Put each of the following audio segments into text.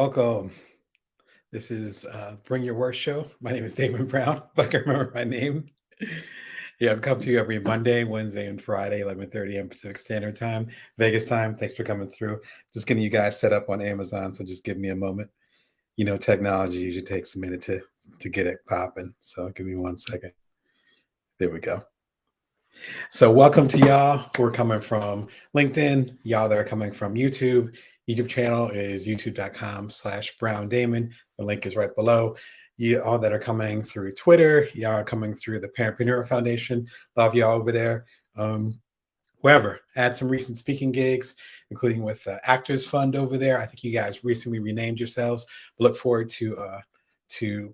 Welcome. This is Bring Your Worst Show. My name is Damon Brown, if I can remember my name. Yeah, I come to you every Monday, Wednesday, and Friday, 11:30 a.m. Pacific Standard Time, Vegas time. Thanks for coming through. Just getting you guys set up on Amazon, so just give me a moment. You know, technology usually takes a minute to get it popping. So give me 1 second. There we go. So welcome to y'all. We're coming from LinkedIn. Y'all that are coming from YouTube. YouTube channel is youtube.com/Brown Damon. The link is right below. You all that are coming through Twitter, y'all are coming through the Parentpreneur Foundation. Love y'all over there. Wherever. Had some recent speaking gigs, including with Actors Fund over there. I think you guys recently renamed yourselves. Look forward to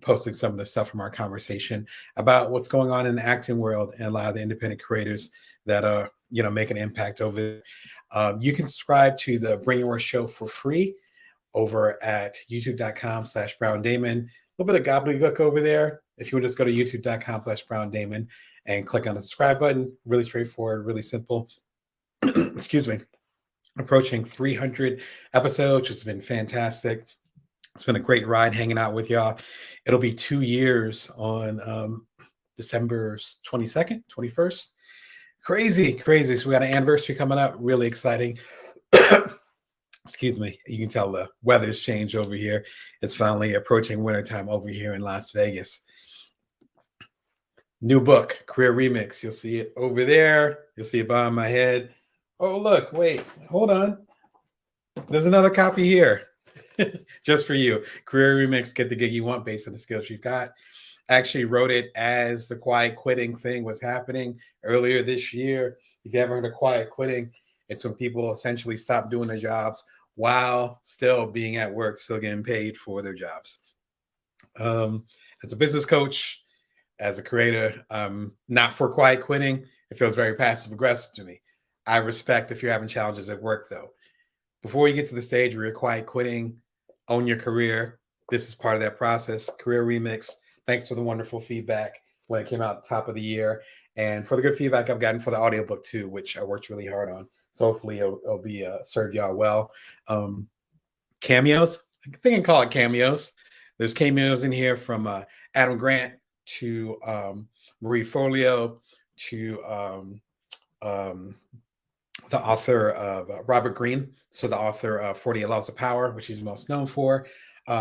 posting some of the stuff from our conversation about what's going on in the acting world and a lot of the independent creators that are, make an impact over there. You can subscribe to the Bring Your Worst Show for free over at youtube.com/Brown Damon. A little bit of gobbledygook over there. If you would just go to youtube.com/Brown Damon and click on the subscribe button, really straightforward, really simple. Excuse me. Approaching 300 episodes, which has been fantastic. It's been a great ride hanging out with y'all. It'll be 2 years on December 22nd, 21st. Crazy. So we got an anniversary coming up. Really exciting. Excuse me. You can tell the weather's changed over here. It's finally approaching wintertime over here in Las Vegas. New book, Career Remix. You'll see it over there. You'll see it behind my head. Oh, look, wait, hold on. There's another copy here. Just for you. Career Remix, get the gig you want based on the skills you've got. I actually wrote it as the quiet quitting thing was happening earlier this year. If you ever heard of quiet quitting, it's when people essentially stop doing their jobs while still being at work, still getting paid for their jobs. As a business coach, as a creator, not for quiet quitting. It feels very passive aggressive to me. I respect if you're having challenges at work, though. Before you get to the stage where you're quiet quitting, own your career. This is part of that process. Career Remix. Thanks for the wonderful feedback when it came out at the top of the year. And for the good feedback I've gotten for the audiobook too, which I worked really hard on. So hopefully it'll be serve y'all well. Cameos. I think I can call it cameos. There's cameos in here from Adam Grant to Marie Forleo to the author of Robert Greene. So the author of 48 Laws of Power, which he's most known for.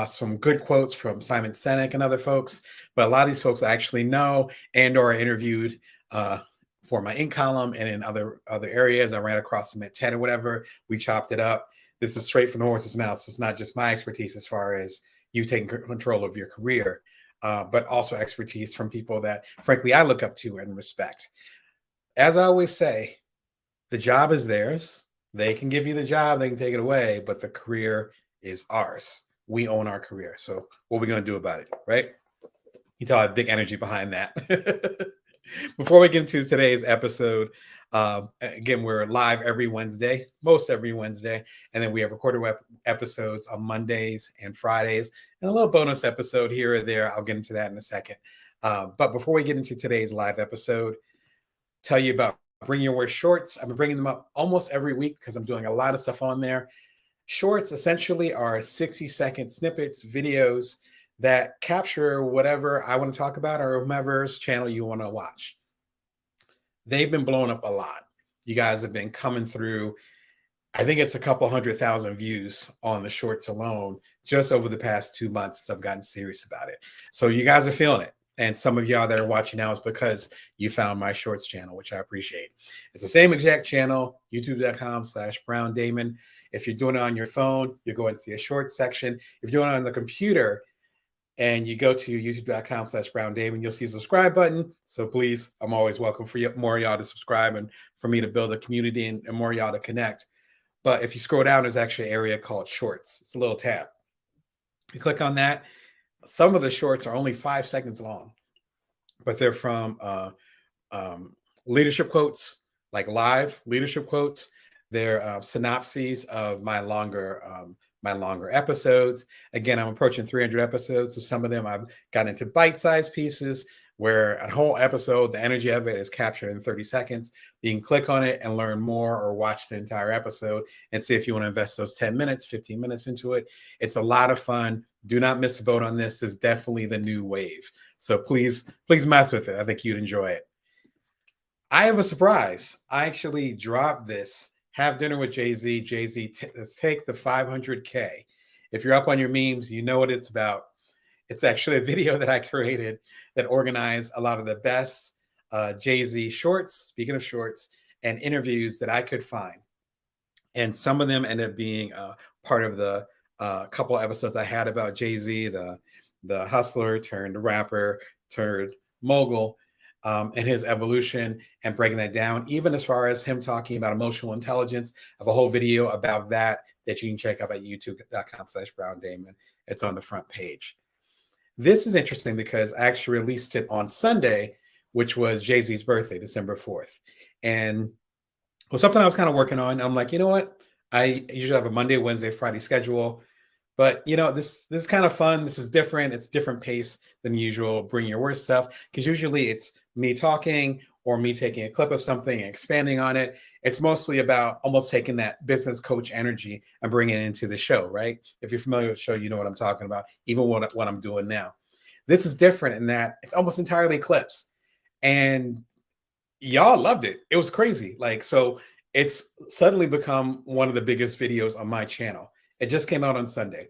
Some good quotes from Simon Sinek and other folks. But a lot of these folks I actually know and or interviewed for my in column and in other areas. I ran across them at TED or whatever. We chopped it up. This is straight from the horse's mouth. So it's not just my expertise as far as you taking control of your career, but also expertise from people that, frankly, I look up to and respect. As I always say, the job is theirs. They can give you the job, they can take it away, but the career is ours. We own our career. So what are we going to do about it, right? You tell I have big energy behind that. Before we get into today's episode, again, we're live every Wednesday, most every Wednesday, and then we have recorded episodes on Mondays and Fridays, and a little bonus episode here or there. I'll get into that in a second. But before we get into today's live episode, tell you about Bring Your Worst Shorts. I've been bringing them up almost every week because I'm doing a lot of stuff on there. Shorts essentially are 60-second snippets, videos that capture whatever I want to talk about or whomever's channel you want to watch. They've been blowing up a lot. You guys have been coming through. I think it's a couple 100,000 views on the shorts alone just over the past 2 months since I've gotten serious about it. So you guys are feeling it. And some of y'all that are watching now is because you found my shorts channel, which I appreciate. It's the same exact channel, youtube.com/Brown Damon. If you're doing it on your phone, you go into the shorts section. If you're doing it on the computer and you go to youtube.com/Brown Damon, you'll see a subscribe button. So please, I'm always welcome for more of y'all to subscribe and for me to build a community and more of y'all to connect. But if you scroll down, there's actually an area called shorts. It's a little tab. You click on that. Some of the shorts are only 5 seconds long, but they're from leadership quotes, like live leadership quotes. They're synopses of my longer episodes. Again, I'm approaching 300 episodes, so some of them I've gotten into bite-sized pieces, where a whole episode, the energy of it is captured in 30 seconds. You can click on it and learn more or watch the entire episode and see if you want to invest those 10 minutes, 15 minutes into it. It's a lot of fun. Do not miss a boat on this. It's definitely the new wave. So please mess with it. I think you'd enjoy it. I have a surprise. I actually dropped this. Have dinner with Jay-Z. Jay-Z, let's take the 500K. If you're up on your memes, you know what it's about. It's actually a video that I created that organized a lot of the best Jay-Z shorts, speaking of shorts, and interviews that I could find. And some of them ended up being part of the couple of episodes I had about Jay-Z, the hustler turned rapper turned mogul, and his evolution and breaking that down, even as far as him talking about emotional intelligence. I have a whole video about that you can check out at youtube.com/BrownDamon. It's on the front page. This is interesting because I actually released it on Sunday, which was Jay-Z's birthday, December 4th. And it was something I was kind of working on. I'm like, you know what? I usually have a Monday, Wednesday, Friday schedule. But, you know, this is kind of fun. This is different. It's different pace than usual. Bring your worst stuff. Because usually it's me talking or me taking a clip of something and expanding on it. It's mostly about almost taking that business coach energy and bringing it into the show, right? If you're familiar with the show, you know what I'm talking about, even what I'm doing now. This is different in that it's almost entirely clips. And y'all loved it. It was crazy. Like, so it's suddenly become one of the biggest videos on my channel. It just came out on Sunday.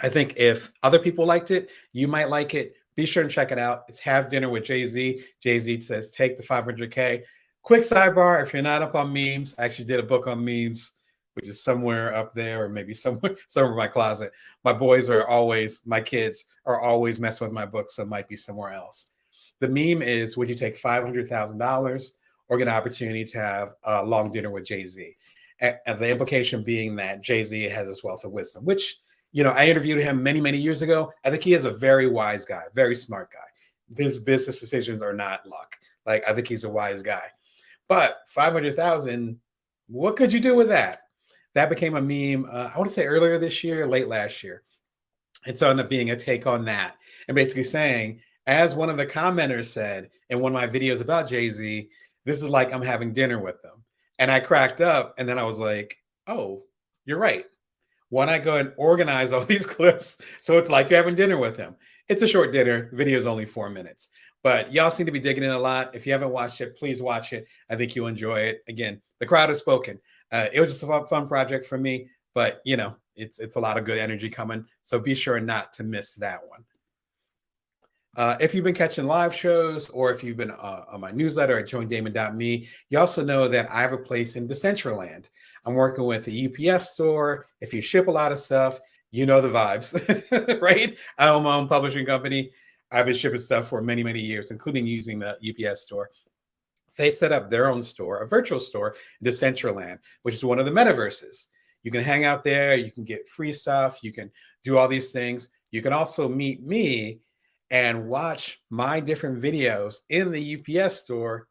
I think if other people liked it, you might like it. Be sure to check it out. It's Have Dinner with Jay-Z. Jay-Z says, take the 500K. Quick sidebar, if you're not up on memes, I actually did a book on memes, which is somewhere up there or maybe somewhere in my closet. My kids are always messing with my book, so it might be somewhere else. The meme is, would you take $500,000 or get an opportunity to have a long dinner with Jay-Z? And the implication being that Jay-Z has this wealth of wisdom, which, you know, I interviewed him many, many years ago. I think he is a very wise guy, very smart guy. His business decisions are not luck. Like, I think he's a wise guy. But 500,000, what could you do with that? That became a meme, I want to say earlier this year, late last year. And so it ended up being a take on that and basically saying, as one of the commenters said in one of my videos about Jay-Z, this is like I'm having dinner with them. And I cracked up, and then I was like, oh, you're right. Why not go and organize all these clips so it's like you're having dinner with him? It's a short dinner. The video is only 4 minutes. But y'all seem to be digging in a lot. If you haven't watched it, please watch it. I think you'll enjoy it. Again, the crowd has spoken. It was just a fun project for me. But, you know, it's a lot of good energy coming. So be sure not to miss that one. If you've been catching live shows or if you've been on my newsletter at joindamon.me, you also know that I have a place in Decentraland. I'm working with a UPS store. If you ship a lot of stuff, you know the vibes, right? I own my own publishing company. I've been shipping stuff for many, many years, including using the UPS store. They set up their own store, a virtual store, Decentraland, which is one of the metaverses. You can hang out there. You can get free stuff. You can do all these things. You can also meet me and watch my different videos in the UPS store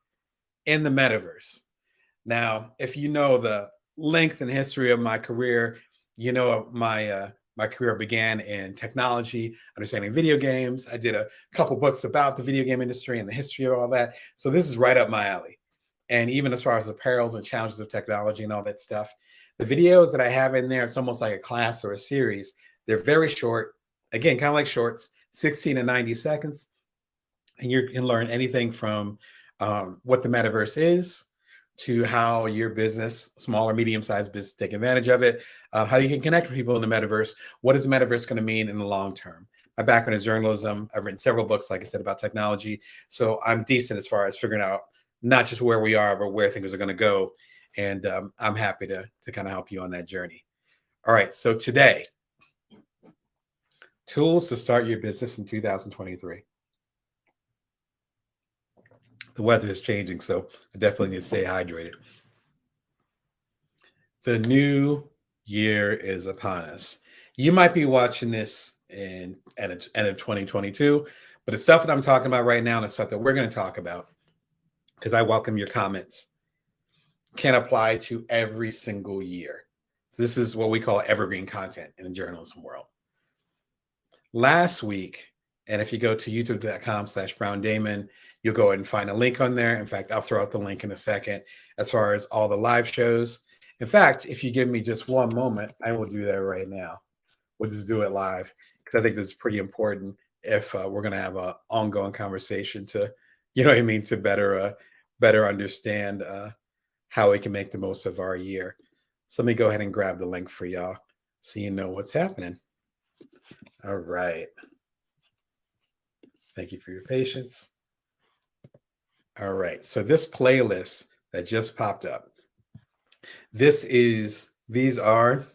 in the metaverse. Now, if you know the length and history of my career, you know my career began in technology, understanding video games. I did a couple books about the video game industry and the history of all that. So this is right up my alley. And even as far as the perils and challenges of technology and all that stuff, the videos that I have in there, it's almost like a class or a series. They're very short. Again, kind of like shorts, 16 to 90 seconds. And you can learn anything from what the metaverse is to how your business, small or medium-sized business, take advantage of it, how you can connect with people in the metaverse. What is the metaverse going to mean in the long term? My background is journalism. I've written several books, like I said, about technology. So I'm decent as far as figuring out not just where we are, but where things are going to go. And I'm happy to kind of help you on that journey. All right. So today, tools to start your business in 2023. The weather is changing, so I definitely need to stay hydrated. The new year is upon us. You might be watching this at the end of 2022, but the stuff that I'm talking about right now and the stuff that we're going to talk about, because I welcome your comments, can apply to every single year. So this is what we call evergreen content in the journalism world. Last week, And if you go to youtube.com/Brown Damon, you'll go ahead and find a link on there. In fact, I'll throw out the link in a second as far as all the live shows. In fact, if you give me just one moment, I will do that right now. We'll just do it live because I think this is pretty important if we're going to have an ongoing conversation to, you know what I mean, to better understand how we can make the most of our year. So let me go ahead and grab the link for y'all so you know what's happening. All right. Thank you for your patience. All right. So this playlist that just popped up, this is the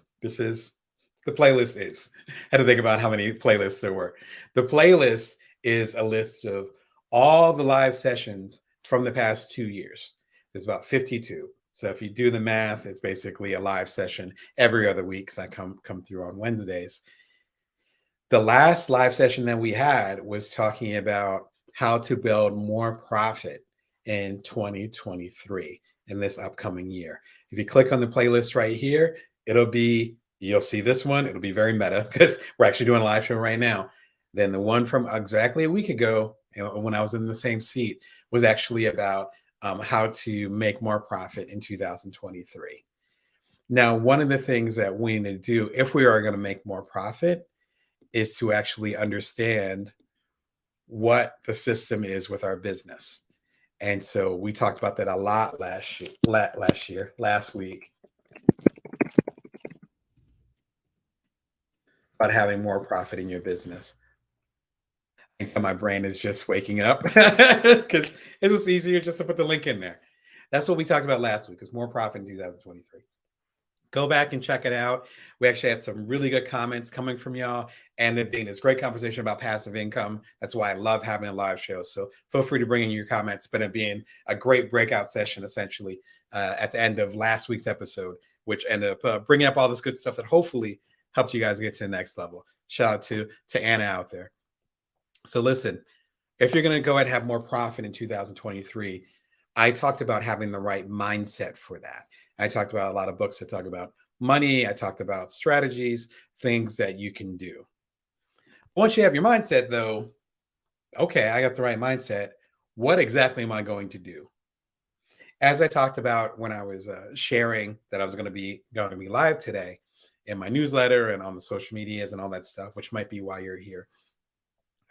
playlist is. I had to think about how many playlists there were. The playlist is a list of all the live sessions from the past 2 years. There's about 52. So if you do the math, it's basically a live session every other week because I come through on Wednesdays. The last live session that we had was talking about how to build more profit in 2023 in this upcoming year. If you click on the playlist right here, you'll see this one. It'll be very meta because we're actually doing a live show right now. Then the one from exactly a week ago, when I was in the same seat, was actually about how to make more profit in 2023. Now, one of the things that we need to do if we are going to make more profit is to actually understand what the system is with our business. And so we talked about that a lot last week, about having more profit in your business. I think my brain is just waking up because it was easier just to put the link in there. That's what we talked about last week, is more profit in 2023. Go back and check it out. We actually had some really good comments coming from y'all, and it being this great conversation about passive income. That's why I love having a live show. So feel free to bring in your comments, but it being a great breakout session, essentially, at the end of last week's episode, which ended up bringing up all this good stuff that hopefully helped you guys get to the next level. Shout out to Anna out there. So listen, if you're going to go ahead and have more profit in 2023, I talked about having the right mindset for that. I talked about a lot of books that talk about money. I talked about strategies, things that you can do. Once you have your mindset, though, okay, I got the right mindset. What exactly am I going to do? As I talked about when I was sharing that I was going to be live today in my newsletter and on the social medias and all that stuff, which might be why you're here,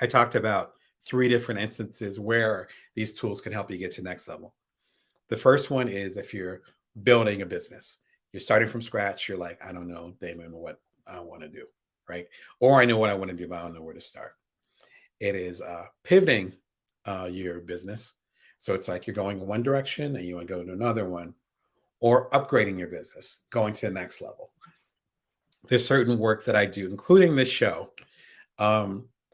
I talked about 3 different instances where these tools can help you get to the next level. The first one is if you're building a business, you're starting from scratch. You're like, I don't know, Damon, what I want to do, right? Or I know what I want to do, but I don't know where to start. It is pivoting your business. So it's like you're going in one direction and you want to go to another one, or upgrading your business, going to the next level. There's certain work that I do, including this show,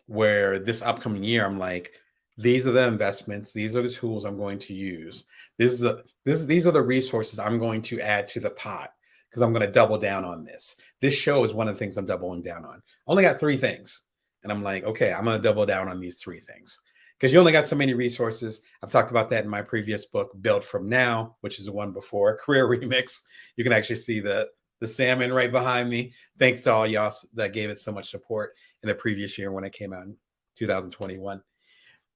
where this upcoming year, I'm like, these are the investments. These are the tools I'm going to use. These are the resources I'm going to add to the pot because I'm going to double down on this. This show is one of the things I'm doubling down on. Only got 3 things. And I'm like, okay, I'm going to double down on these 3 things because you only got so many resources. I've talked about that in my previous book, Build From Now, which is the one before, Career Remix. You can actually see the salmon right behind me. Thanks to all y'all that gave it so much support in the previous year when it came out in 2021.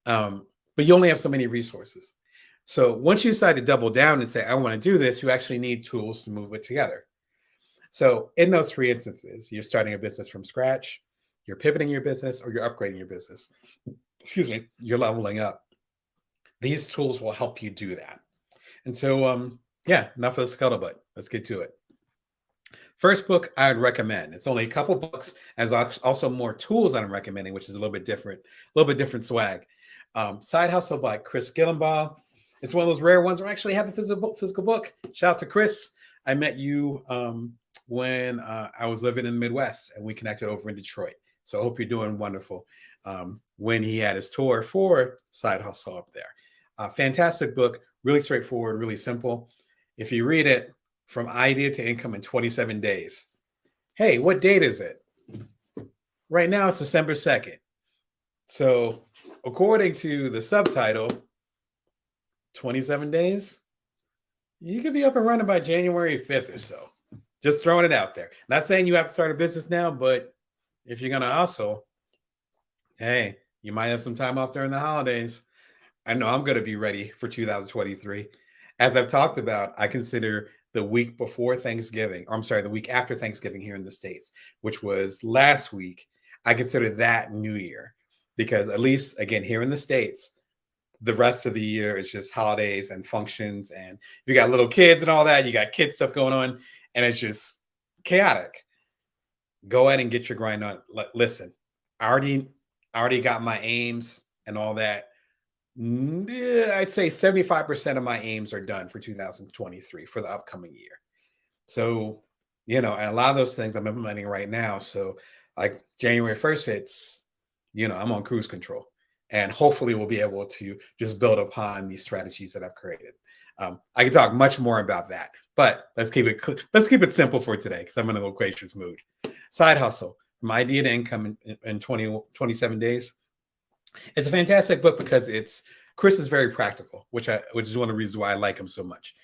But you only have so many resources. So once you decide to double down and say, I want to do this, you actually need tools to move it together. So in those 3 instances, you're starting a business from scratch, you're pivoting your business, or you're upgrading your business. You're leveling up. These tools will help you do that. And so, yeah, enough of the scuttlebutt. Let's get to it. First book I would recommend. It's only a couple books. There's also more tools I'm recommending, which is a little bit different swag. Side Hustle by Chris Guillebeau. It's one of those rare ones where I actually have the physical book. Shout out to Chris. I met you when I was living in the Midwest and we connected over in Detroit. So I hope you're doing wonderful. When he had his tour for Side Hustle up there. Fantastic book, really straightforward, really simple. If you read it, From Idea to Income in 27 Days. Hey, what date is it? Right now it's December 2nd. So according to the subtitle, 27 days, you could be up and running by January 5th or so. Just throwing it out there. Not saying you have to start a business now, but if you're going to hustle, hey, You might have some time off during the holidays. I know I'm going to be ready for 2023. As I've talked about, I consider the week before Thanksgiving, or I'm sorry, the week after Thanksgiving here in the States, which was last week, I consider that New Year because, at least again, here in the States, the rest of the year is just holidays and functions. And you got little kids and all that, you got kid stuff going on, and it's just chaotic. Go ahead and get your grind on. Listen, I already got my aims and all that. I'd say 75% of my aims are done for 2023 for the upcoming year. So, and a lot of those things I'm implementing right now. So, like January 1st hits, I'm on cruise control. And hopefully we'll be able to just build upon these strategies that I've created. I can talk much more about that, but let's keep it simple for today because I'm in a loquacious mood. Side hustle, from idea to income in 27 days. It's a fantastic book because Chris is very practical, which is one of the reasons why I like him so much.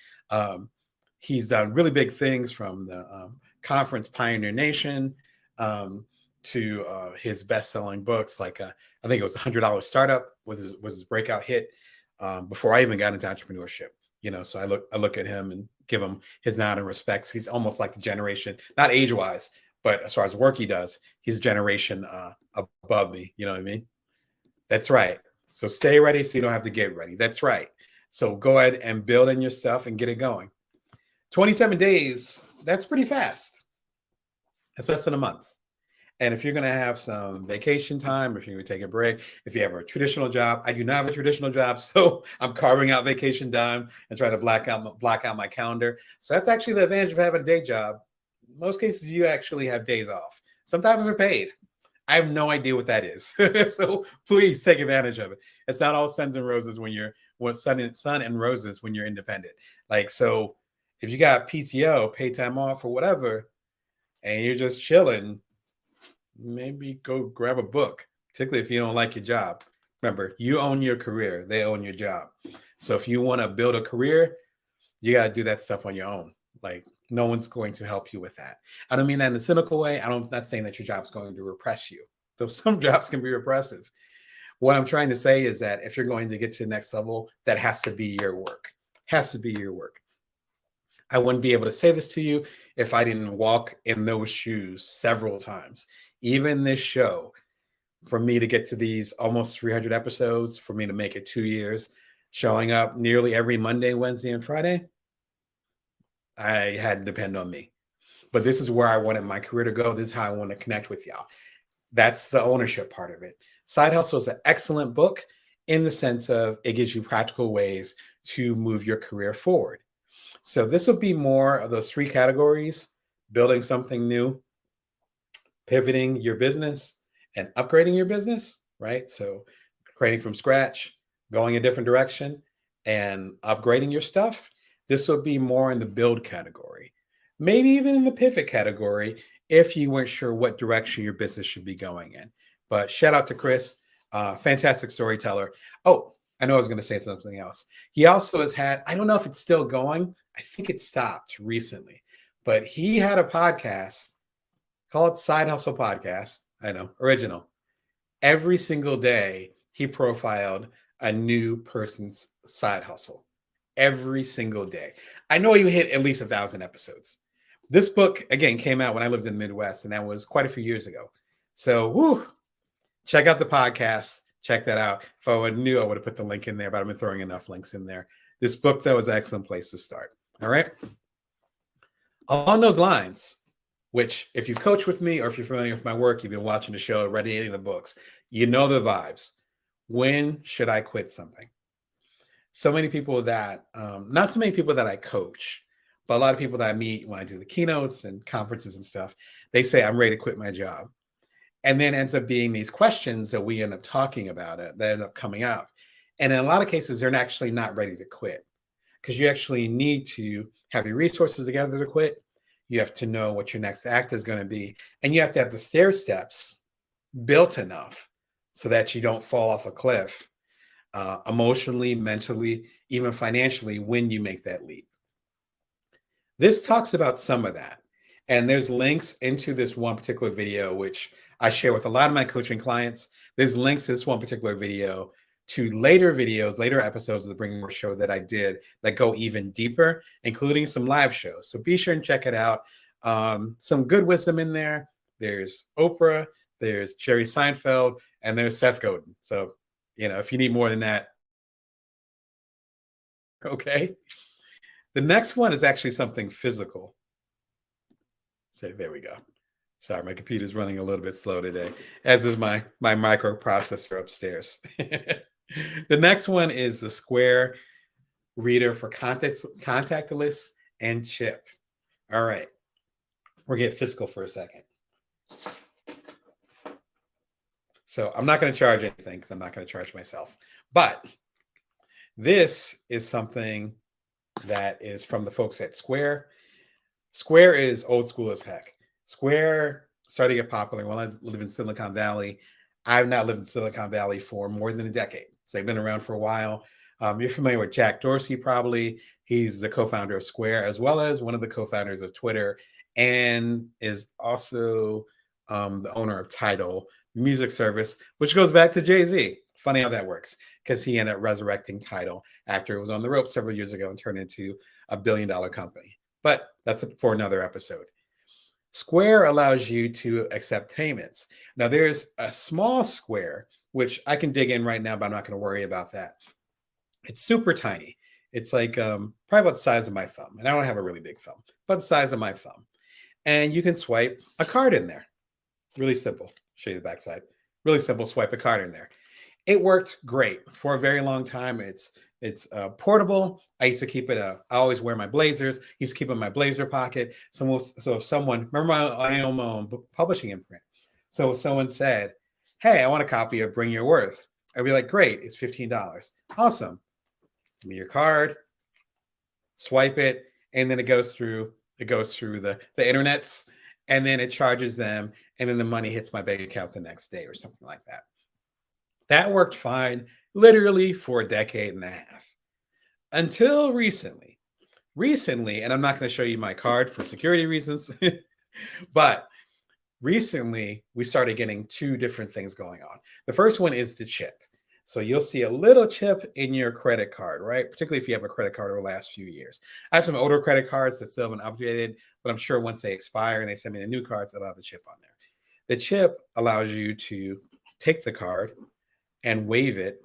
He's done really big things from the conference Pioneer Nation to his best-selling books, like I think it was $100 Startup was his breakout hit before I even got into entrepreneurship. So I look at him and give him his nod and respects. He's almost like the generation, not age-wise, but as far as work he does, he's a generation above me. You know what I mean? That's right. So stay ready so you don't have to get ready. That's right. So go ahead and build in your stuff and get it going. 27 days, that's pretty fast. It's less than a month. And if you're going to have some vacation time, if you're going to take a break, if you have a traditional job, I do not have a traditional job, so I'm carving out vacation time and try to block out my calendar. So that's actually the advantage of having a day job. In most cases, you actually have days off. Sometimes they're paid. I have no idea what that is. So please take advantage of it. It's not all sun and roses when you're sun and roses when you're independent. So if you got PTO, paid time off or whatever, and you're just chilling, maybe go grab a book, particularly if you don't like your job. Remember, you own your career. They own your job. So if you want to build a career, you got to do that stuff on your own. No one's going to help you with that. I don't mean that in a cynical way. I'm not saying that your job's going to repress you, though some jobs can be repressive. What I'm trying to say is that if you're going to get to the next level, that has to be your work. Has to be your work. I wouldn't be able to say this to you if I didn't walk in those shoes several times. Even this show, for me to get to these almost 300 episodes, for me to make it 2 years, showing up nearly every Monday, Wednesday, and Friday, I had to depend on me. But this is where I wanted my career to go. This is how I want to connect with y'all. That's the ownership part of it. Side Hustle is an excellent book in the sense of it gives you practical ways to move your career forward. So this will be more of those 3 categories: building something new, pivoting your business, and upgrading your business, right? So creating from scratch, going a different direction, and upgrading your stuff. This will be more in the build category, maybe even in the pivot category if you weren't sure what direction your business should be going in. But shout out to Chris, fantastic storyteller. Oh, I know I was going to say something else. He also has had, I don't know if it's still going. I think it stopped recently, but he had a podcast, call it Side Hustle Podcast. I know, original. Every single day, he profiled a new person's side hustle. Every single day. I know you hit at least 1,000 episodes. This book, again, came out when I lived in the Midwest, and that was quite a few years ago. So, check out the podcast. Check that out. If I knew, I would have put the link in there, but I've been throwing enough links in there. This book, though, is an excellent place to start. All right. Along those lines, which if you coach with me or if you're familiar with my work, you've been watching the show, read any of the books, you know the vibes. When should I quit something? So many people that, not so many people that I coach, but a lot of people that I meet when I do the keynotes and conferences and stuff, they say, I'm ready to quit my job. And then ends up being these questions that we end up talking about it, that end up coming up. And in a lot of cases, they're actually not ready to quit because you actually need to have your resources together to quit. You have to know what your next act is going to be. And you have to have the stair steps built enough so that you don't fall off a cliff emotionally, mentally, even financially when you make that leap. This talks about some of that. And there's links into this one particular video, which I share with a lot of my coaching clients. There's links to this one particular video to later videos, later episodes of the Bring More show that I did that go even deeper, including some live shows. So be sure and check it out. Some good wisdom in there. There's Oprah, there's Jerry Seinfeld, and there's Seth Godin. So, if you need more than that, okay. The next one is actually something physical. So there we go. Sorry, my computer's running a little bit slow today, as is my microprocessor upstairs. The next one is the Square reader for contactless and chip. All right. We'll get physical for a second. So I'm not going to charge anything because I'm not going to charge myself. But this is something that is from the folks at Square. Square is old school as heck. Square started to get popular when I live in Silicon Valley. I've now lived in Silicon Valley for more than a decade. So they've been around for a while. You're familiar with Jack Dorsey, probably. He's the co-founder of Square, as well as one of the co-founders of Twitter, and is also the owner of Tidal music service, which goes back to Jay-Z. Funny how that works, because he ended up resurrecting Tidal after it was on the ropes several years ago and turned into a billion-dollar company. But that's for another episode. Square allows you to accept payments. Now, there's a small Square, which I can dig in right now, but I'm not going to worry about that. It's super tiny. It's like probably about the size of my thumb. And I don't have a really big thumb, but the size of my thumb. And you can swipe a card in there. Really simple. Show you the backside. Really simple. Swipe a card in there. It worked great for a very long time. It's portable. I used to keep it. I always wear my blazers. Used to keep it in my blazer pocket. So if someone, remember, I own my own publishing imprint. So if someone said, "Hey, I want a copy of Bring Your Worth," I'd be like, "Great, it's $15. Awesome. Give me your card. Swipe it, and then it goes through the internets, and then it charges them, and then the money hits my bank account the next day or something like that." That worked fine, literally for a decade and a half, until recently. And I'm not going to show you my card for security reasons, but recently we started getting two different things going on. The first one is the chip. So you'll see a little chip in your credit card, right? Particularly if you have a credit card over the last few years. I have some older credit cards that still haven't updated, but I'm sure once they expire and they send me the new cards, they'll have the chip on there. The chip allows you to take the card and wave it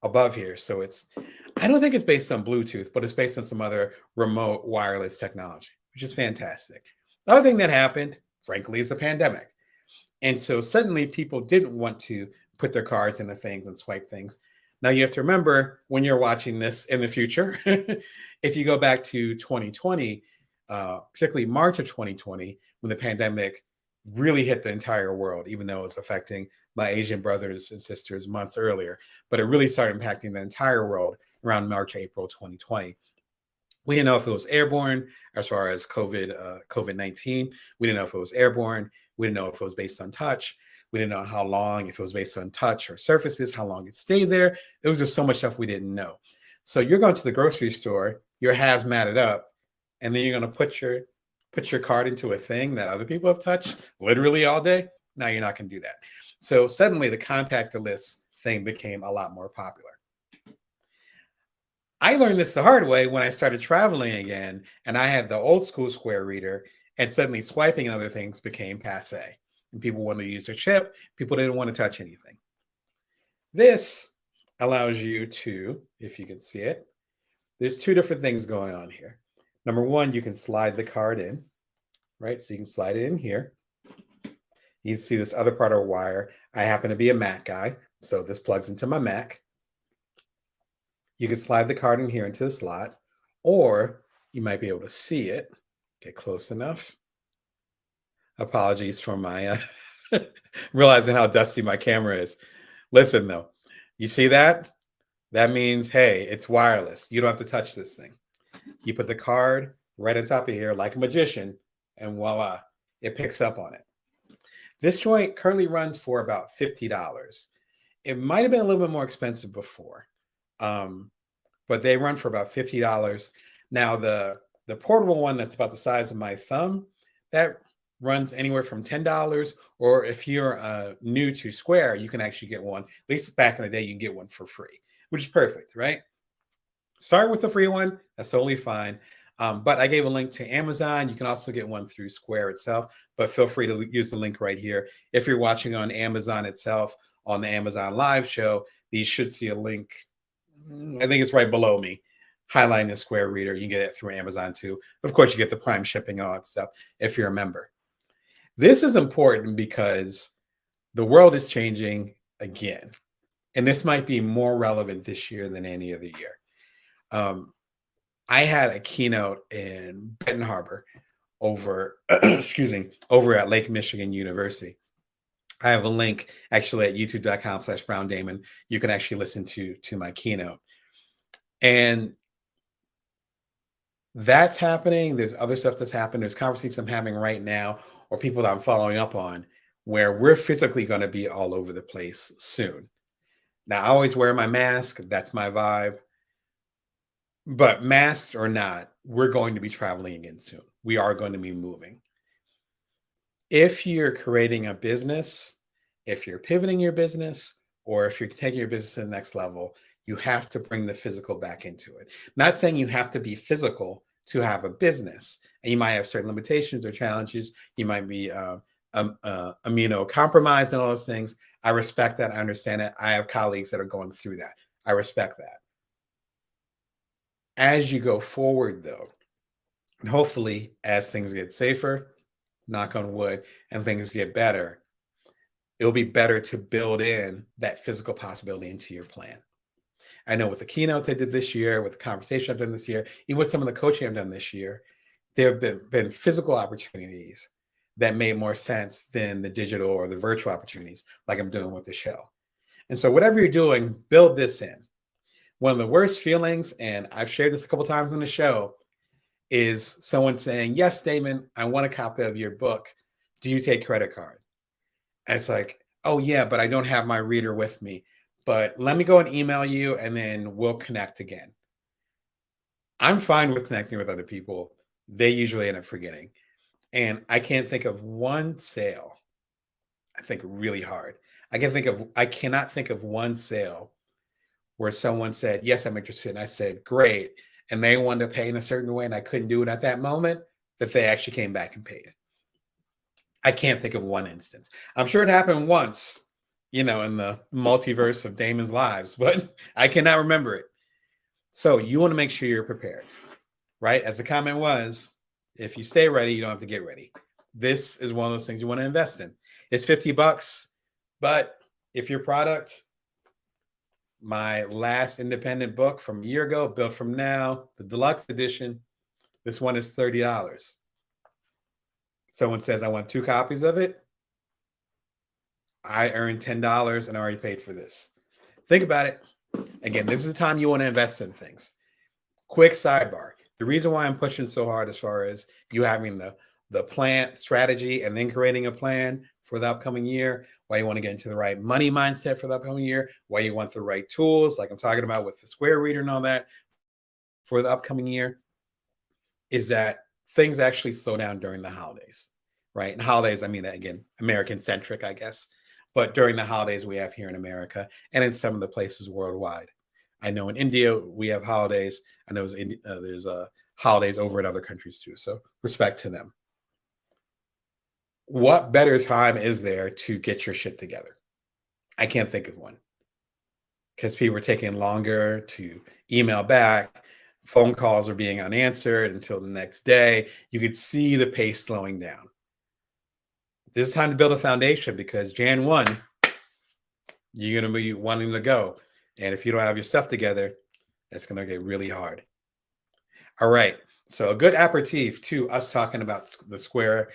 above here. So I don't think it's based on Bluetooth, but it's based on some other remote wireless technology, which is fantastic. The other thing that happened, frankly, is the pandemic. And so suddenly people didn't want to put their cards into things and swipe things. Now you have to remember, when you're watching this in the future, if you go back to 2020, particularly March of 2020, when the pandemic really hit the entire world, even though it was affecting my Asian brothers and sisters months earlier, but it really started impacting the entire world around March, April 2020. We didn't know if it was airborne as far as COVID-19. We didn't know if it was airborne. We didn't know if it was based on touch. We didn't know how long, if it was based on touch or surfaces, how long it stayed there. There was just so much stuff we didn't know. So you're going to the grocery store, you're hazmated up, and then you're going to put your card into a thing that other people have touched literally all day. Now you're not going to do that. So suddenly the contactless thing became a lot more popular. I learned this the hard way when I started traveling again, and I had the old school Square reader, and suddenly swiping and other things became passe. And people wanted to use their chip. People didn't want to touch anything. This allows you to, if you can see it, there's two different things going on here. Number one, you can slide the card in, right? So you can slide it in here. You can see this other part of a wire. I happen to be a Mac guy, so this plugs into my Mac. You can slide the card in here into the slot, or you might be able to see it. Get close enough. Apologies for my realizing how dusty my camera is. Listen, though, you see that? That means, hey, it's wireless. You don't have to touch this thing. You put the card right on top of here like a magician, and voila, it picks up on it. This joint currently runs for about $50. It might have been a little bit more expensive before, but they run for about $50. Now, the portable one that's about the size of my thumb, that runs anywhere from $10, or if you're new to Square, you can actually get one. At least back in the day, you can get one for free, which is perfect, right? Start with the free one. That's totally fine. But I gave a link to Amazon. You can also get one through Square itself, but feel free to use the link right here. If you're watching on Amazon itself, on the Amazon Live show, you should see a link. I think it's right below me, highlighting the Square Reader. You can get it through Amazon too. Of course, you get the Prime shipping, all that stuff, if you're a member. This is important because the world is changing again. And this might be more relevant this year than any other year. I had a keynote in Benton Harbor over, excuse me, over at Lake Michigan University. I have a link actually at youtube.com/BrownDamon. You can actually listen to my keynote. And that's happening. There's other stuff that's happening. There's conversations I'm having right now, or people that I'm following up on, where we're physically going to be all over the place soon. Now, I always wear my mask. That's my vibe. But masked or not, we're going to be traveling again soon. We are going to be moving. If you're creating a business, if you're pivoting your business, or if you're taking your business to the next level, you have to bring the physical back into it. Not saying you have to be physical to have a business, and you might have certain limitations or challenges. You might be immunocompromised and all those things. I respect that. I understand it. I have colleagues that are going through that. I respect that. As you go forward, though, and hopefully as things get safer, knock on wood, and things get better, it'll be better to build in that physical possibility into your plan. I know with the keynotes I did this year, with the conversation I've done this year, even with some of the coaching I've done this year, there have been physical opportunities that made more sense than the digital or the virtual opportunities like I'm doing with the show. And so whatever you're doing, build this in. One of the worst feelings, and I've shared this a couple times on the show, is someone saying, yes, Damon, I want a copy of your book. Do you take credit card? And it's like, oh yeah, but I don't have my reader with me. But let me go and email you and then we'll connect again. I'm fine with connecting with other people. They usually end up forgetting. And I can't think of one sale. I think really hard. I cannot think of one sale where someone said, yes, I'm interested. And I said, great. And they wanted to pay in a certain way and I couldn't do it at that moment, that they actually came back and paid. I can't think of one instance. I'm sure it happened once, in the multiverse of Damon's lives, but I cannot remember it. So you want to make sure you're prepared, right? As the comment was, if you stay ready, you don't have to get ready. This is one of those things you want to invest in. It's $50, but if your product, my last independent book from a year ago, Built From Now, the deluxe edition, this one is $30. Someone says, I want 2 copies of it. I earned $10 and I already paid for this. Think about it. Again, this is the time you want to invest in things. Quick sidebar. The reason why I'm pushing so hard as far as you having the plan strategy and then creating a plan for the upcoming year, why you want to get into the right money mindset for the upcoming year, why you want the right tools, like I'm talking about with the Square Reader and all that for the upcoming year, is that things actually slow down during the holidays, right? And holidays, I mean that again, American centric, I guess. But during the holidays we have here in America and in some of the places worldwide. I know in India we have holidays. I know there's holidays over in other countries too. So respect to them. What better time is there to get your shit together? I can't think of one, because people are taking longer to email back. Phone calls are being unanswered until the next day. You could see the pace slowing down. This is time to build a foundation, because Jan 1, you're going to be wanting to go. And if you don't have your stuff together, it's going to get really hard. All right. So a good aperitif to us talking about the Square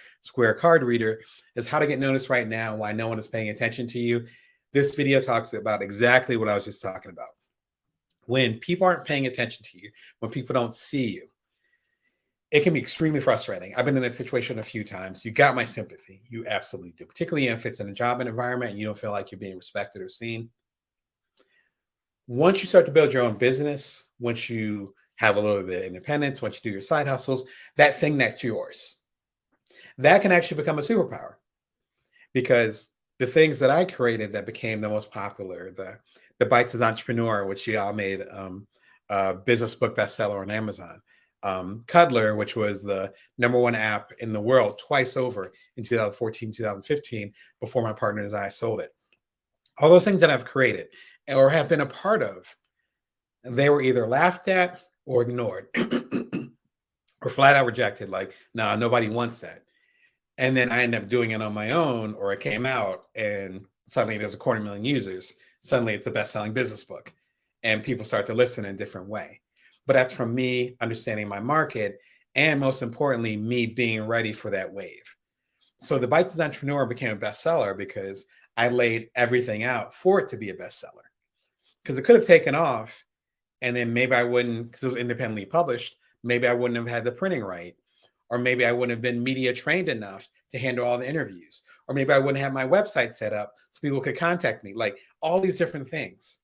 card reader is how to get noticed right now, why no one is paying attention to you. This video talks about exactly what I was just talking about. When people aren't paying attention to you, when people don't see you, it can be extremely frustrating. I've been in that situation a few times. You got my sympathy. You absolutely do, particularly if it's in a job environment and you don't feel like you're being respected or seen. Once you start to build your own business, once you have a little bit of independence, once you do your side hustles, that thing that's yours, that can actually become a superpower, because the things that I created that became the most popular, the Bites as Entrepreneur, which y'all made a business book bestseller on Amazon, Cuddler, which was the #1 app in the world twice over in 2014, 2015, before my partners and I sold it. All those things that I've created or have been a part of, they were either laughed at or ignored or flat out rejected. Like, nah, nobody wants that. And then I ended up doing it on my own, or it came out and suddenly there's a 250,000 users. Suddenly it's a best-selling business book and people start to listen in a different way. But that's from me understanding my market, and most importantly, me being ready for that wave. So the Bites as Entrepreneur became a bestseller because I laid everything out for it to be a bestseller. Because it could have taken off, and then maybe I wouldn't, because it was independently published, maybe I wouldn't have had the printing right, or maybe I wouldn't have been media trained enough to handle all the interviews, or maybe I wouldn't have my website set up so people could contact me, like all these different things.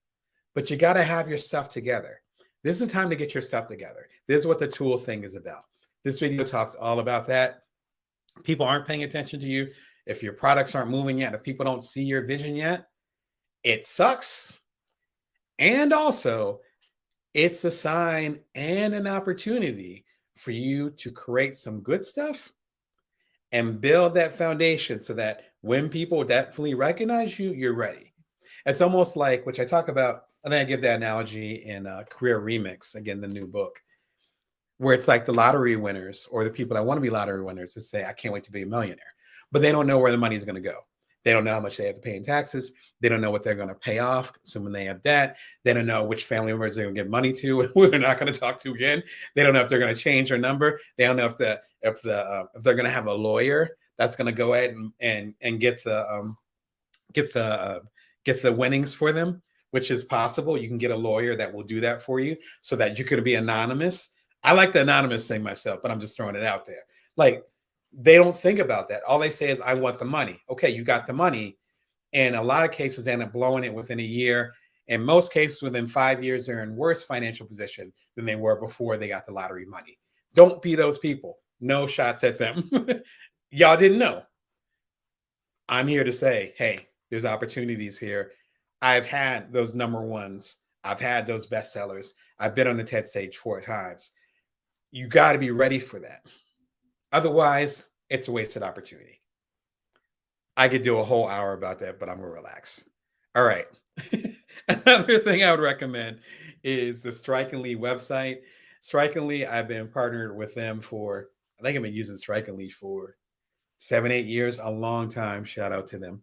But you got to have your stuff together. This is the time to get your stuff together. This is what the tool thing is about. This video talks all about that. People aren't paying attention to you. If your products aren't moving yet, if people don't see your vision yet, it sucks. And also, it's a sign and an opportunity for you to create some good stuff and build that foundation so that when people definitely recognize you, you're ready. It's almost like, which I talk about, I think I give that analogy in Career Remix, again, the new book, where it's like the lottery winners or the people that want to be lottery winners that say, I can't wait to be a millionaire, but they don't know where the money is going to go. They don't know how much they have to pay in taxes. They don't know what they're going to pay off, assuming they have debt. They don't know which family members they're going to give money to, who they're not going to talk to again. They don't know if they're going to change their number. They don't know if they're going to have a lawyer that's going to go ahead and get the winnings for them, which is possible. You can get a lawyer that will do that for you so that you can be anonymous. I like the anonymous thing myself, but I'm just throwing it out there. Like, they don't think about that. All they say is, I want the money. Okay, you got the money. And a lot of cases they end up blowing it within a year. In most cases, within 5 years, they're in worse financial position than they were before they got the lottery money. Don't be those people. No shots at them. Y'all didn't know. I'm here to say, hey, there's opportunities here. I've had those #1s. I've had those bestsellers. I've been on the TED stage 4 times. You got to be ready for that. Otherwise, it's a wasted opportunity. I could do a whole hour about that, but I'm going to relax. All right. Another thing I would recommend is the Strikingly website. Strikingly, I've been partnered with them for, I think I've been using Strikingly for 7, 8 years, a long time. Shout out to them.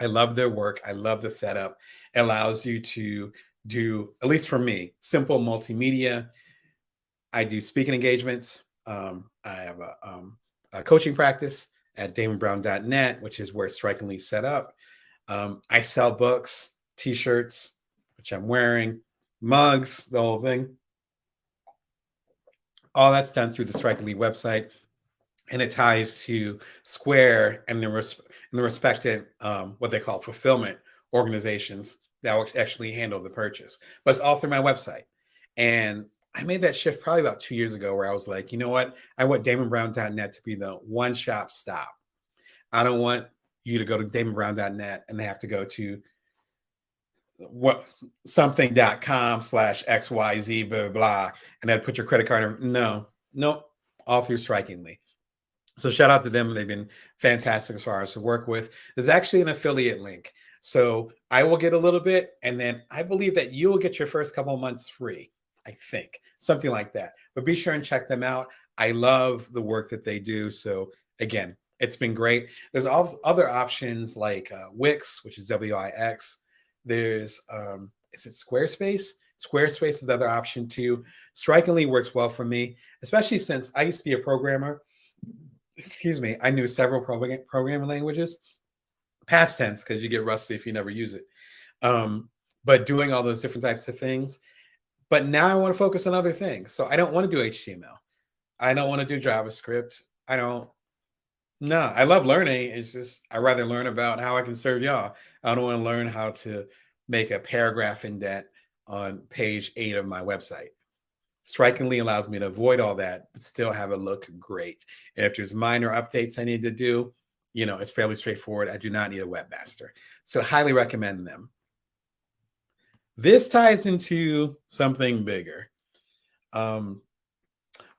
I love their work. I love the setup. It allows you to do, at least for me, simple multimedia. I do speaking engagements. I have a coaching practice at damonbrown.net, which is where Strikingly set up. I sell books, t-shirts, which I'm wearing, mugs, the whole thing. All that's done through the Strikingly website, and it ties to Square and the respected what they call fulfillment organizations that will actually handle the purchase. But it's all through my website. And I made that shift probably about 2 years ago, where I was like, you know what? I want damonbrown.net to be the one-shop stop. I don't want you to go to damonbrown.net and they have to go to something.com/XYZ, blah, blah, blah, and then put your credit card in. No, all through Strikingly. So shout out to them. They've been fantastic as far as to work with. There's actually an affiliate link. So I will get a little bit, and then I believe that you will get your first couple of months free. I think something like that. But be sure and check them out. I love the work that they do. So again, it's been great. There's all other options like Wix, which is Wix. There's is it Squarespace? Squarespace is the other option too. Strikingly works well for me, especially since I used to be a programmer. Excuse me. I knew several programming languages. Past tense, because you get rusty if you never use it. But doing all those different types of things. But now I want to focus on other things. So I don't want to do HTML. I don't want to do JavaScript. I love learning. It's just, I'd rather learn about how I can serve y'all. I don't want to learn how to make a paragraph indent on page 8 of my website, strikingly allows me to avoid all that, but still have it look great. And if there's minor updates I need to do, it's fairly straightforward. I do not need a webmaster. So highly recommend them. This ties into something bigger. One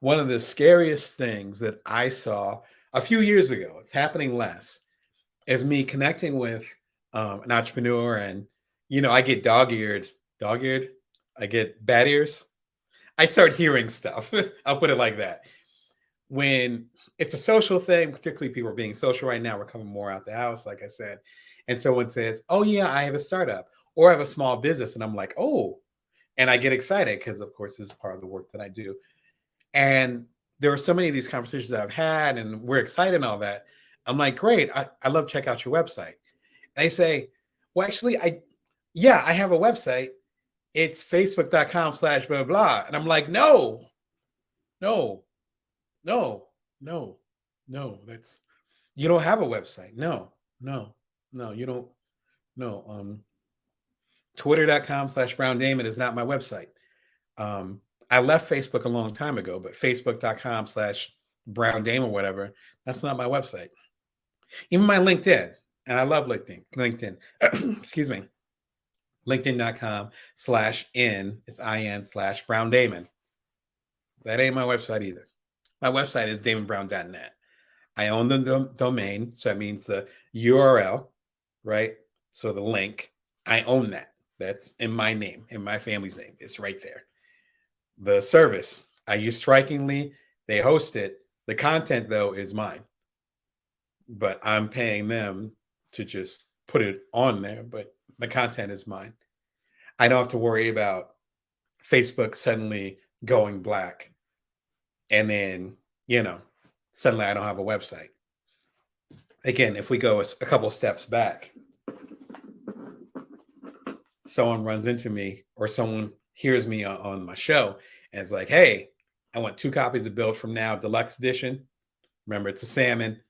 of the scariest things that I saw a few years ago, it's happening less, is me connecting with an entrepreneur. And, I get dog-eared, I get bad ears. I start hearing stuff. I'll put it like that. When it's a social thing, particularly people are being social right now, we're coming more out the house, like I said. And someone says, oh yeah, I have a startup or I have a small business. And I'm like, oh, and I get excited because of course this is part of the work that I do. And there are so many of these conversations that I've had and we're excited and all that. I'm like, great. I love check out your website. And they say, well, actually, I have a website. It's facebook.com/blah, blah. And I'm like, no, no, no, no, no. You don't have a website. No, you don't. No. Twitter.com/Brown Damon is not my website. I left Facebook a long time ago, but facebook.com/Brown Damon or whatever, that's not my website. Even my LinkedIn, and I love LinkedIn, excuse me, linkedin.com/in, it's IN/Brown Damon. That ain't my website either. My website is damonbrown.net. I own the domain, so that means the URL, right? So the link, I own that. That's in my name, in my family's name. It's right there. The service, I use Strikingly. They host it. The content, though, is mine. But I'm paying them to just put it on there, but the content is mine. I don't have to worry about Facebook suddenly going black and then, suddenly I don't have a website. Again, if we go a couple steps back, someone runs into me or someone hears me on my show and it's like, hey, I want 2 copies of Build From Now Deluxe Edition. Remember, it's a salmon,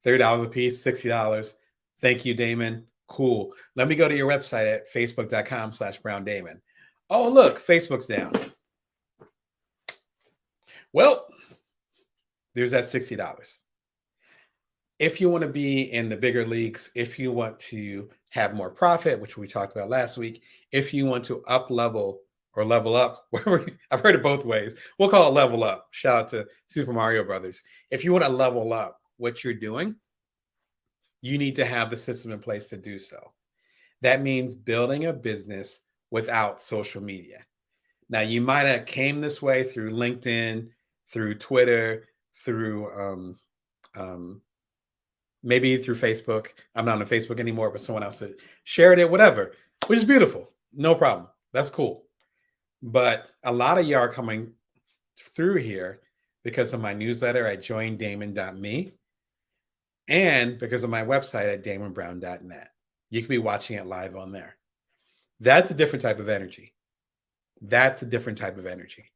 $30 a piece, $60. Thank you, Damon. Cool. Let me go to your website at facebook.com/Brown Damon. Oh, look, Facebook's down. Well, there's that $60. If you want to be in the bigger leagues, if you want to have more profit, which we talked about last week, if you want to up level or level up, I've heard it both ways. We'll call it level up. Shout out to Super Mario Brothers. If you want to level up what you're doing, you need to have the system in place to do so. That means building a business without social media. Now, you might have came this way through LinkedIn, through Twitter, through maybe through Facebook. I'm not on Facebook anymore, but someone else shared it, whatever, which is beautiful. No problem. That's cool. But a lot of you are coming through here because of my newsletter at joindamon.me and because of my website at damonbrown.net. You can be watching it live on there. That's a different type of energy. That's a different type of energy.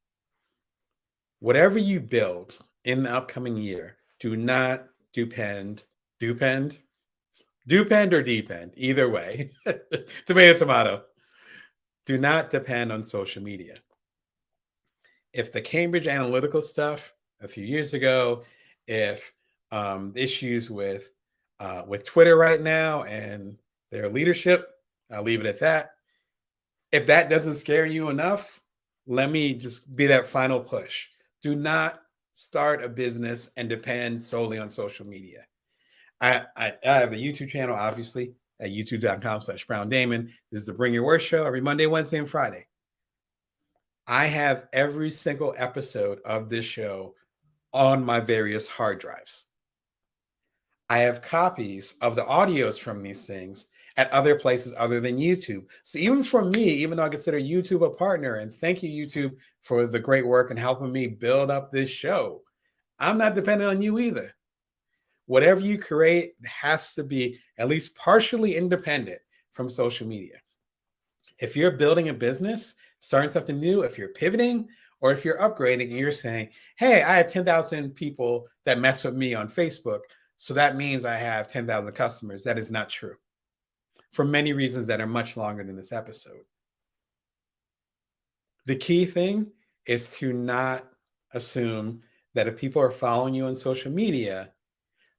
Whatever you build in the upcoming year, do not depend, or depend, either way, tomato. Do not depend on social media. If the Cambridge Analytical stuff a few years ago, if issues with Twitter right now and their leadership, I'll leave it at that. If that doesn't scare you enough, let me just be that final push. Do not start a business and depend solely on social media. I have a YouTube channel, obviously, at youtube.com/Brown Damon. This is the Bring Your Worst show every Monday, Wednesday, and Friday. I have every single episode of this show on my various hard drives. I have copies of the audios from these things at other places other than YouTube. So even for me, even though I consider YouTube a partner, and thank you, YouTube, for the great work and helping me build up this show, I'm not dependent on you either. Whatever you create has to be at least partially independent from social media. If you're building a business, starting something new, if you're pivoting, or if you're upgrading and you're saying, hey, I have 10,000 people that mess with me on Facebook, so that means I have 10,000 customers. That is not true for many reasons that are much longer than this episode. The key thing is to not assume that if people are following you on social media,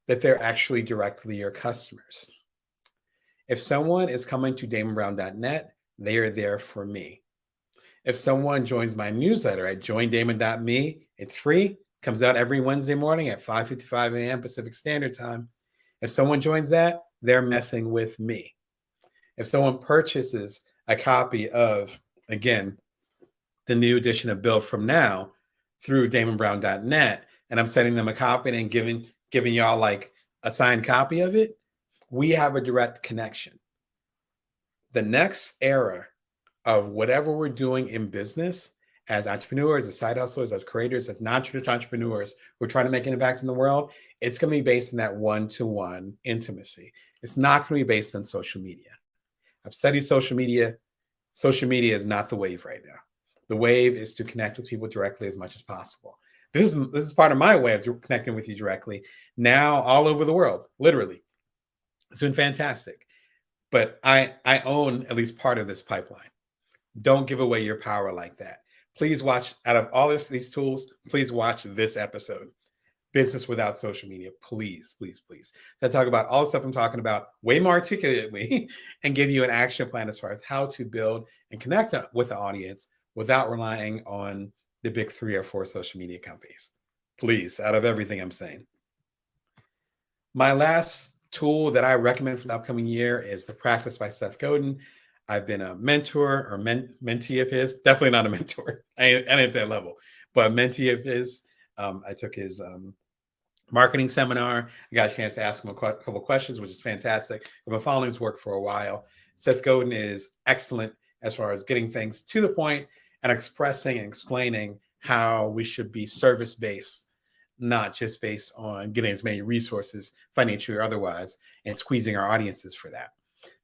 that they're actually directly your customers. If someone is coming to damonbrown.net, they are there for me. If someone joins my newsletter at joindamon.me, it's free, comes out every Wednesday morning at 5:55 a.m. Pacific Standard Time. If someone joins that, they're messing with me. If someone purchases a copy of, again, the new edition of Build From Now through damonbrown.net, and I'm sending them a copy and giving y'all like a signed copy of it, we have a direct connection. The next era of whatever we're doing in business as entrepreneurs, as side hustlers, as creators, as non-traditional entrepreneurs who are trying to make an impact in the world, it's going to be based on that one-to-one intimacy. It's not going to be based on social media. I've studied social media. Social media is not the wave right now. The wave is to connect with people directly as much as possible. This is part of my way of connecting with you directly now all over the world, literally. It's been fantastic. But I own at least part of this pipeline. Don't give away your power like that. Please watch, out of all these tools, please watch this episode, Business Without Social Media. Please, please, please. So I talk about all the stuff I'm talking about way more articulately and give you an action plan as far as how to build and connect with the audience without relying on the big 3 or 4 social media companies. Please, out of everything I'm saying. My last tool that I recommend for the upcoming year is The Practice by Seth Godin. I've been a mentor or mentee of his, definitely not a mentor. I ain't at that level, but a mentee of his. I took his marketing seminar. I got a chance to ask him a couple questions, which is fantastic. I've been following his work for a while. Seth Godin is excellent as far as getting things to the point and expressing and explaining how we should be service-based, not just based on getting as many resources, financially or otherwise, and squeezing our audiences for that.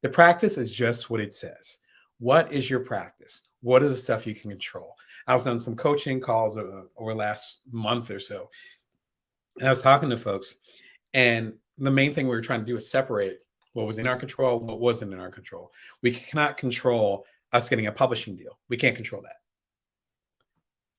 The practice is just what it says. What is your practice? What is the stuff you can control? I was on some coaching calls over the last month or so, and I was talking to folks, and the main thing we were trying to do is separate what was in our control, what wasn't in our control. We cannot control us getting a publishing deal. We can't control that.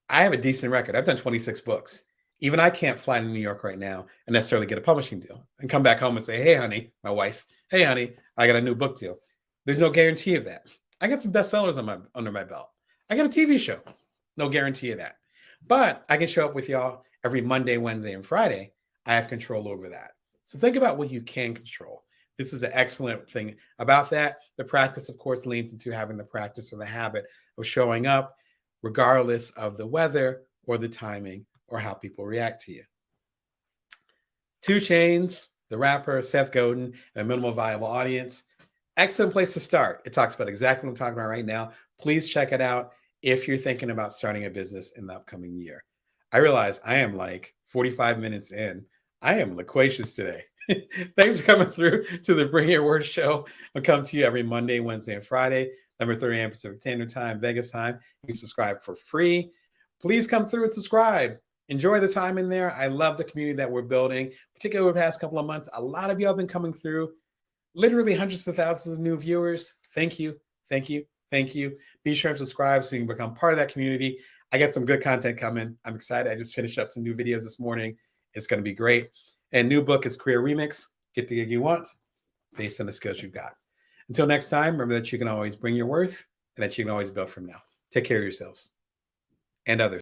I have a decent record. I've done 26 books. Even I can't fly to New York right now and necessarily get a publishing deal and come back home and say, hey, honey, my wife, hey, honey, I got a new book deal. There's no guarantee of that. I got some bestsellers under my belt. I got a TV show. No guarantee of that. But I can show up with y'all every Monday, Wednesday, and Friday. I have control over that. So think about what you can control. This is an excellent thing about that. The practice, of course, leans into having the practice or the habit of showing up regardless of the weather or the timing or how people react to you. 2 Chainz, the rapper, Seth Godin, and Minimal Viable Audience. Excellent place to start. It talks about exactly what I'm talking about right now. Please check it out if you're thinking about starting a business in the upcoming year. I realize I am like 45 minutes in. I am loquacious today. Thanks for coming through to the Bring Your Words show. I'll come to you every Monday, Wednesday, and Friday, 11:30 a.m. Pacific Standard Time, Vegas time. You can subscribe for free. Please come through and subscribe. Enjoy the time in there. I love the community that we're building, particularly over the past couple of months. A lot of you have been coming through, literally hundreds of thousands of new viewers. Thank you. Thank you. Thank you. Be sure to subscribe so you can become part of that community. I got some good content coming. I'm excited. I just finished up some new videos this morning. It's going to be great. And new book is Career Remix. Get the gig you want based on the skills you've got. Until next time, remember that you can always bring your worth and that you can always build from now. Take care of yourselves and others.